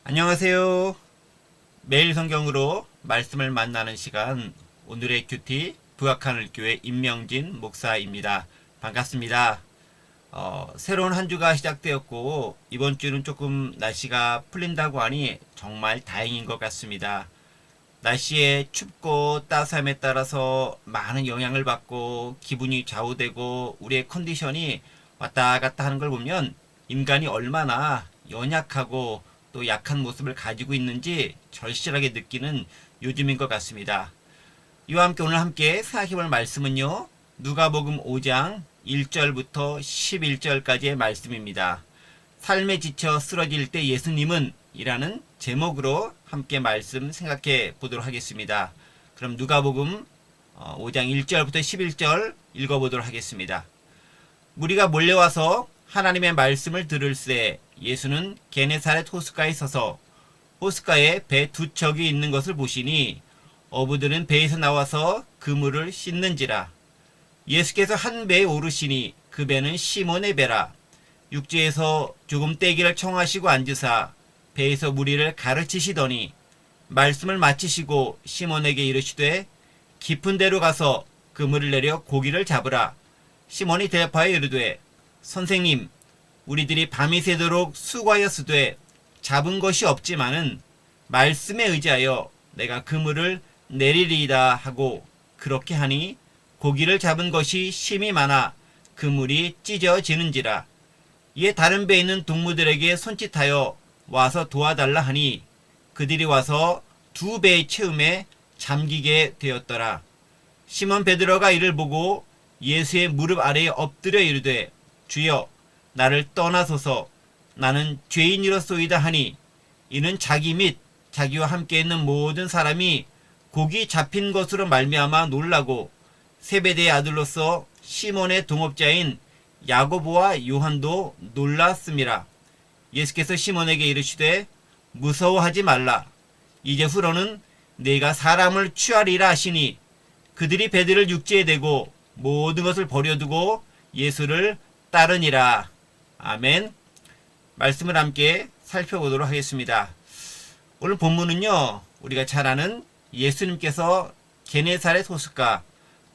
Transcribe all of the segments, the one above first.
안녕하세요. 매일 성경으로 말씀을 만나는 시간, 오늘의 큐티 부학하늘교회 임명진 목사입니다. 반갑습니다. 새로운 한 주가 시작되었고 이번 주는 조금 날씨가 풀린다고 하니 정말 다행인 것 같습니다. 날씨의 춥고 따스함에 따라서 많은 영향을 받고 기분이 좌우되고 우리의 컨디션이 왔다 갔다 하는 걸 보면 인간이 얼마나 연약하고 또 약한 모습을 가지고 있는지 절실하게 느끼는 요즘인 것 같습니다. 이와 함께 오늘 함께 생각해볼 말씀은요, 누가복음 5장 1절부터 11절까지의 말씀입니다. 삶에 지쳐 쓰러질 때 예수님은 이라는 제목으로 함께 말씀 생각해 보도록 하겠습니다. 그럼 누가복음 5장 1절부터 11절 읽어보도록 하겠습니다. 무리가 몰려와서 하나님의 말씀을 들을새 예수는 게네사렛 호숫가에 서서 호숫가에 배 두 척이 있는 것을 보시니 어부들은 배에서 나와서 그물을 씻는지라. 예수께서 한 배에 오르시니 그 배는 시몬의 배라. 육지에서 조금 떼기를 청하시고 앉으사 배에서 무리를 가르치시더니 말씀을 마치시고 시몬에게 이르시되 깊은 데로 가서 그물을 내려 고기를 잡으라. 시몬이 대답하여 이르되 선생님, 우리들이 밤이 새도록 수고하였으되 잡은 것이 없지만은 말씀에 의지하여 내가 그물을 내리리이다 하고 그렇게 하니 고기를 잡은 것이 심히 많아 그물이 찢어지는지라. 이에 다른 배에 있는 동무들에게 손짓하여 와서 도와달라 하니 그들이 와서 두 배의 채움에 잠기게 되었더라. 시몬 베드로가 이를 보고 예수의 무릎 아래에 엎드려 이르되 주여 나를 떠나소서 나는 죄인이로소이다 하니 이는 자기 및 자기와 함께 있는 모든 사람이 고기 잡힌 것으로 말미암아 놀라고 세베대의 아들로서 시몬의 동업자인 야고보와 요한도 놀랐음이라. 예수께서 시몬에게 이르시되 무서워하지 말라. 이제후로는 네가 사람을 취하리라 하시니 그들이 배들을 육지에 대고 모든 것을 버려두고 예수를 따르니라. 아멘. 말씀을 함께 살펴보도록 하겠습니다. 오늘 본문은요, 우리가 잘 아는 예수님께서 게네사렛 호숫가,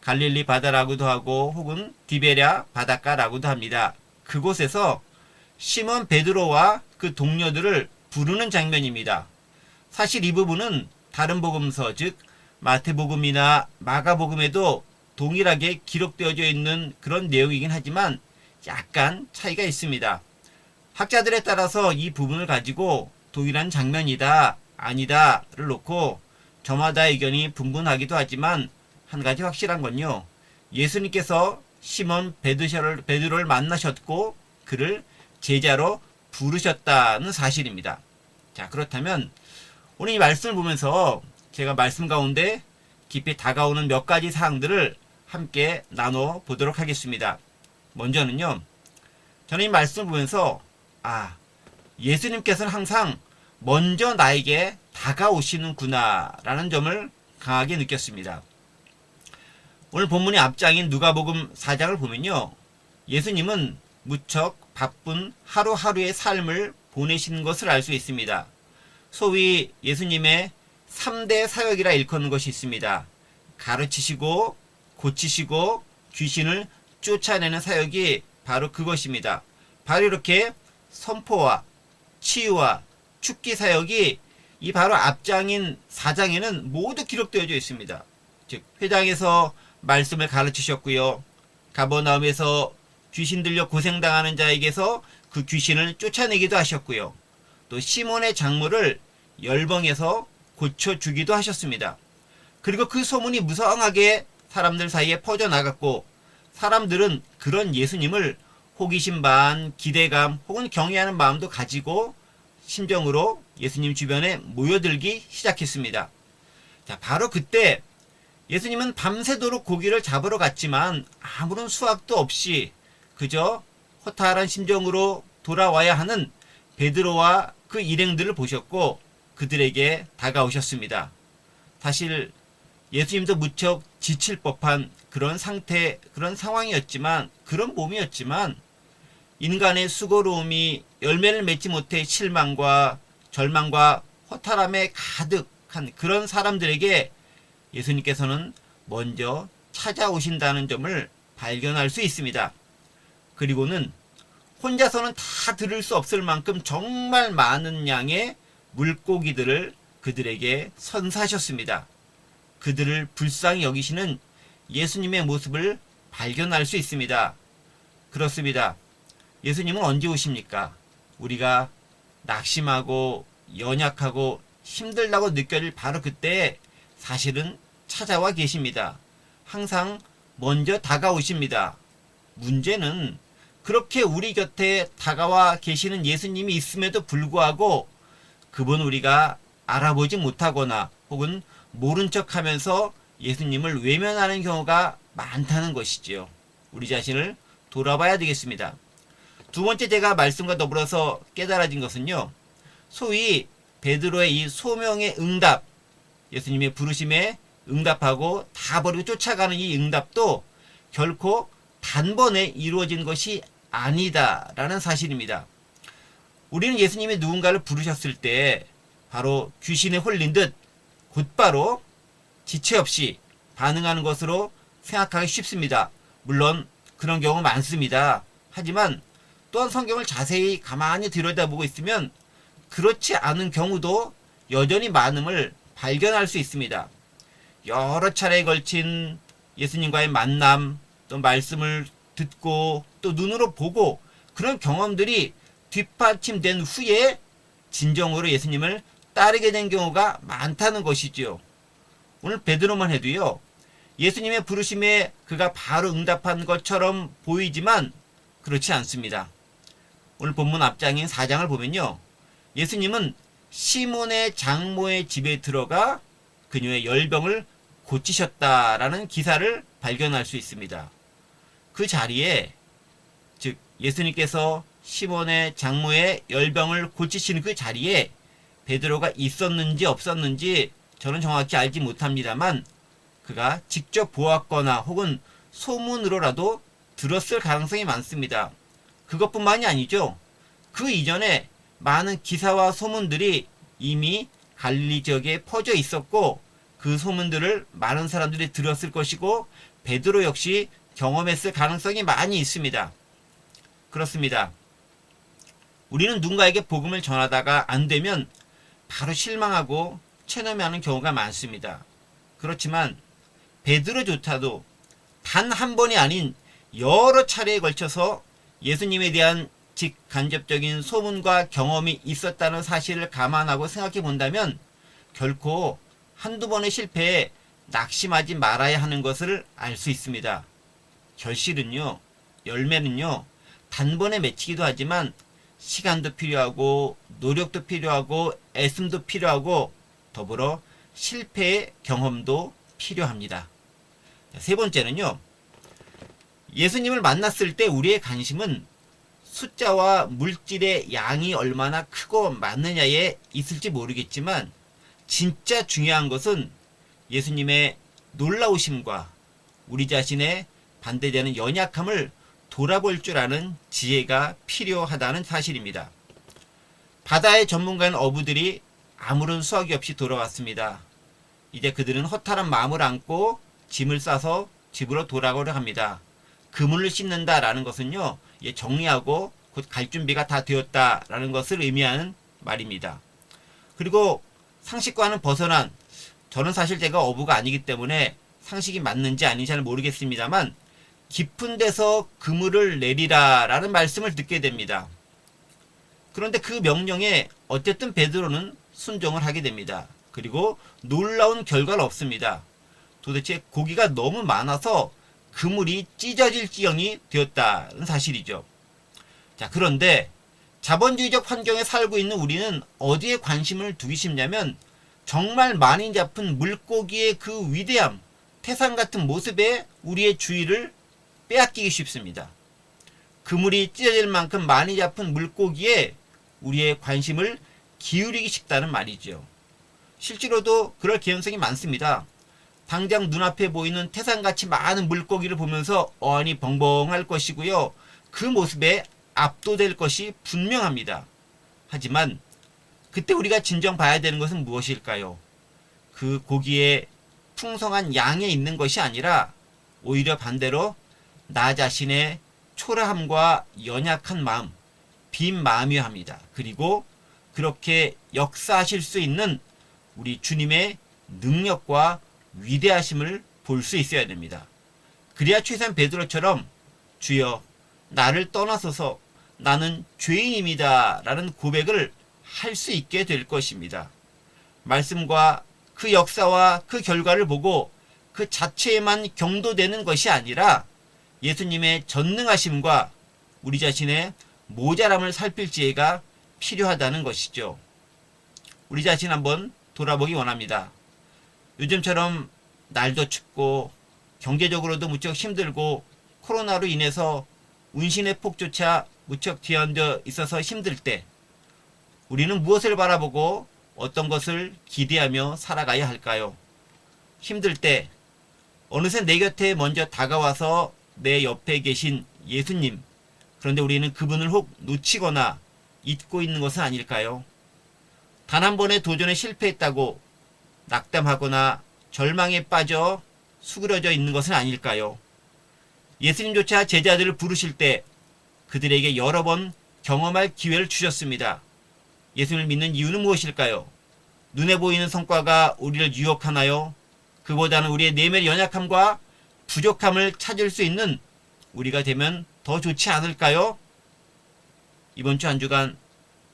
갈릴리 바다라고도 하고 혹은 디베랴 바닷가라고도 합니다. 그곳에서 시몬 베드로와 그 동료들을 부르는 장면입니다. 사실 이 부분은 다른 복음서, 즉 마태복음이나 마가복음에도 동일하게 기록되어져 있는 그런 내용이긴 하지만 약간 차이가 있습니다. 학자들에 따라서 이 부분을 가지고 동일한 장면이다, 아니다를 놓고 저마다 의견이 분분하기도 하지만 한 가지 확실한 건요, 예수님께서 시몬 베드로를 만나셨고 그를 제자로 부르셨다는 사실입니다. 자, 그렇다면 오늘 이 말씀을 보면서 제가 말씀 가운데 깊이 다가오는 몇 가지 사항들을 함께 나눠 보도록 하겠습니다. 먼저는요, 저는 이 말씀을 보면서 예수님께서는 항상 먼저 나에게 다가오시는구나 라는 점을 강하게 느꼈습니다. 오늘 본문의 앞장인 누가복음 4장을 보면요, 예수님은 무척 바쁜 하루하루의 삶을 보내시는 것을 알 수 있습니다. 소위 예수님의 3대 사역이라 일컫는 것이 있습니다. 가르치시고 고치시고 귀신을 쫓아내는 사역이 바로 그것입니다. 바로 이렇게 선포와 치유와 축기 사역이 이 바로 앞장인 4장에는 모두 기록되어져 있습니다. 즉 회당에서 말씀을 가르치셨고요, 가버나움에서 귀신 들려 고생당하는 자에게서 그 귀신을 쫓아내기도 하셨고요, 또 시몬의 장모를 열방에서 고쳐주기도 하셨습니다. 그리고 그 소문이 무성하게 사람들 사이에 퍼져나갔고 사람들은 그런 예수님을 호기심 반 기대감 혹은 경외하는 마음도 가지고 심정으로 예수님 주변에 모여들기 시작했습니다. 자, 바로 그때 예수님은 밤새도록 고기를 잡으러 갔지만 아무런 수확도 없이 그저 허탈한 심정으로 돌아와야 하는 베드로와 그 일행들을 보셨고 그들에게 다가오셨습니다. 사실 예수님도 무척 지칠 법한 그런 상태, 그런 상황이었지만, 그런 몸이었지만 인간의 수고로움이 열매를 맺지 못해 실망과 절망과 허탈함에 가득한 그런 사람들에게 예수님께서는 먼저 찾아오신다는 점을 발견할 수 있습니다. 그리고는 혼자서는 다 들을 수 없을 만큼 정말 많은 양의 물고기들을 그들에게 선사하셨습니다. 그들을 불쌍히 여기시는 예수님의 모습을 발견할 수 있습니다. 그렇습니다. 예수님은 언제 오십니까? 우리가 낙심하고 연약하고 힘들다고 느껴질 바로 그때 사실은 찾아와 계십니다. 항상 먼저 다가오십니다. 문제는 그렇게 우리 곁에 다가와 계시는 예수님이 있음에도 불구하고 그분 우리가 알아보지 못하거나 혹은 모른 척하면서 예수님을 외면하는 경우가 많다는 것이지요. 우리 자신을 돌아봐야 되겠습니다. 두 번째 제가 말씀과 더불어서 깨달아진 것은요. 소위 베드로의 이 소명의 응답, 예수님의 부르심에 응답하고 다 버리고 쫓아가는 이 응답도 결코 단번에 이루어진 것이 아니다라는 사실입니다. 우리는 예수님이 누군가를 부르셨을 때 바로 귀신에 홀린 듯 곧바로 지체 없이 반응하는 것으로 생각하기 쉽습니다. 물론 그런 경우 많습니다. 하지만 또한 성경을 자세히 가만히 들여다보고 있으면 그렇지 않은 경우도 여전히 많음을 발견할 수 있습니다. 여러 차례에 걸친 예수님과의 만남, 또 말씀을 듣고 또 눈으로 보고 그런 경험들이 뒷받침된 후에 진정으로 예수님을 따르게 된 경우가 많다는 것이지요. 오늘 베드로만 해도요. 예수님의 부르심에 그가 바로 응답한 것처럼 보이지만 그렇지 않습니다. 오늘 본문 앞장인 4장을 보면요. 예수님은 시몬의 장모의 집에 들어가 그녀의 열병을 고치셨다라는 기사를 발견할 수 있습니다. 그 자리에 즉 예수님께서 시몬의 장모의 열병을 고치시는 그 자리에 베드로가 있었는지 없었는지 저는 정확히 알지 못합니다만 그가 직접 보았거나 혹은 소문으로라도 들었을 가능성이 많습니다. 그것뿐만이 아니죠. 그 이전에 많은 기사와 소문들이 이미 갈릴리 지역에 퍼져 있었고 그 소문들을 많은 사람들이 들었을 것이고 베드로 역시 경험했을 가능성이 많이 있습니다. 그렇습니다. 우리는 누군가에게 복음을 전하다가 안 되면 바로 실망하고 체념하는 경우가 많습니다. 그렇지만 베드로조차도 단 한 번이 아닌 여러 차례에 걸쳐서 예수님에 대한 직간접적인 소문과 경험이 있었다는 사실을 감안하고 생각해 본다면 결코 한두 번의 실패에 낙심하지 말아야 하는 것을 알 수 있습니다. 결실은요, 열매는요, 단번에 맺히기도 하지만 시간도 필요하고 노력도 필요하고 애씀도 필요하고 더불어 실패의 경험도 필요합니다. 세 번째는요. 예수님을 만났을 때 우리의 관심은 숫자와 물질의 양이 얼마나 크고 많느냐에 있을지 모르겠지만 진짜 중요한 것은 예수님의 놀라우심과 우리 자신의 반대되는 연약함을 돌아볼 줄 아는 지혜가 필요하다는 사실입니다. 바다의 전문가인 어부들이 아무런 수확이 없이 돌아왔습니다. 이제 그들은 허탈한 마음을 안고 짐을 싸서 집으로 돌아가려 합니다. 그물을 씻는다라는 것은요, 정리하고 곧 갈 준비가 다 되었다라는 것을 의미하는 말입니다. 그리고 상식과는 벗어난, 저는 사실 제가 어부가 아니기 때문에 상식이 맞는지 아닌지 잘 모르겠습니다만 깊은 데서 그물을 내리라 라는 말씀을 듣게 됩니다. 그런데 그 명령에 어쨌든 베드로는 순종을 하게 됩니다. 그리고 놀라운 결과는 없습니다. 도대체 고기가 너무 많아서 그물이 찢어질 지경이 되었다는 사실이죠. 자, 그런데 자본주의적 환경에 살고 있는 우리는 어디에 관심을 두기 쉽냐면 정말 많이 잡힌 물고기의 그 위대함, 태산 같은 모습에 우리의 주의를 빼앗기기 쉽습니다. 그물이 찢어질 만큼 많이 잡힌 물고기에 우리의 관심을 기울이기 쉽다는 말이죠. 실제로도 그럴 개연성이 많습니다. 당장 눈앞에 보이는 태산같이 많은 물고기를 보면서 어안이 벙벙할 것이고요. 그 모습에 압도될 것이 분명합니다. 하지만 그때 우리가 진정 봐야 되는 것은 무엇일까요? 그 고기의 풍성한 양에 있는 것이 아니라 오히려 반대로 나 자신의 초라함과 연약한 마음, 빈 마음이어야 합니다. 그리고 그렇게 역사하실 수 있는 우리 주님의 능력과 위대하심을 볼 수 있어야 됩니다. 그래야 최소한 베드로처럼 주여 나를 떠나소서 나는 죄인입니다 라는 고백을 할 수 있게 될 것입니다. 말씀과 그 역사와 그 결과를 보고 그 자체에만 경도되는 것이 아니라 예수님의 전능하심과 우리 자신의 모자람을 살필 지혜가 필요하다는 것이죠. 우리 자신 한번 돌아보기 원합니다. 요즘처럼 날도 춥고 경제적으로도 무척 힘들고 코로나로 인해서 운신의 폭조차 무척 뒤엉져 있어서 힘들 때 우리는 무엇을 바라보고 어떤 것을 기대하며 살아가야 할까요? 힘들 때 어느새 내 곁에 먼저 다가와서 내 옆에 계신 예수님, 그런데 우리는 그분을 혹 놓치거나 잊고 있는 것은 아닐까요? 단 한 번의 도전에 실패했다고 낙담하거나 절망에 빠져 수그러져 있는 것은 아닐까요? 예수님조차 제자들을 부르실 때 그들에게 여러 번 경험할 기회를 주셨습니다. 예수님을 믿는 이유는 무엇일까요? 눈에 보이는 성과가 우리를 유혹하나요? 그보다는 우리의 내면의 연약함과 부족함을 찾을 수 있는 우리가 되면 더 좋지 않을까요? 이번 주 한 주간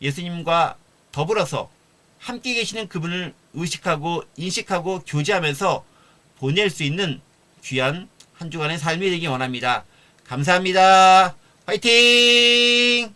예수님과 더불어서 함께 계시는 그분을 의식하고 인식하고 교제하면서 보낼 수 있는 귀한 한 주간의 삶이 되기 원합니다. 감사합니다. 화이팅!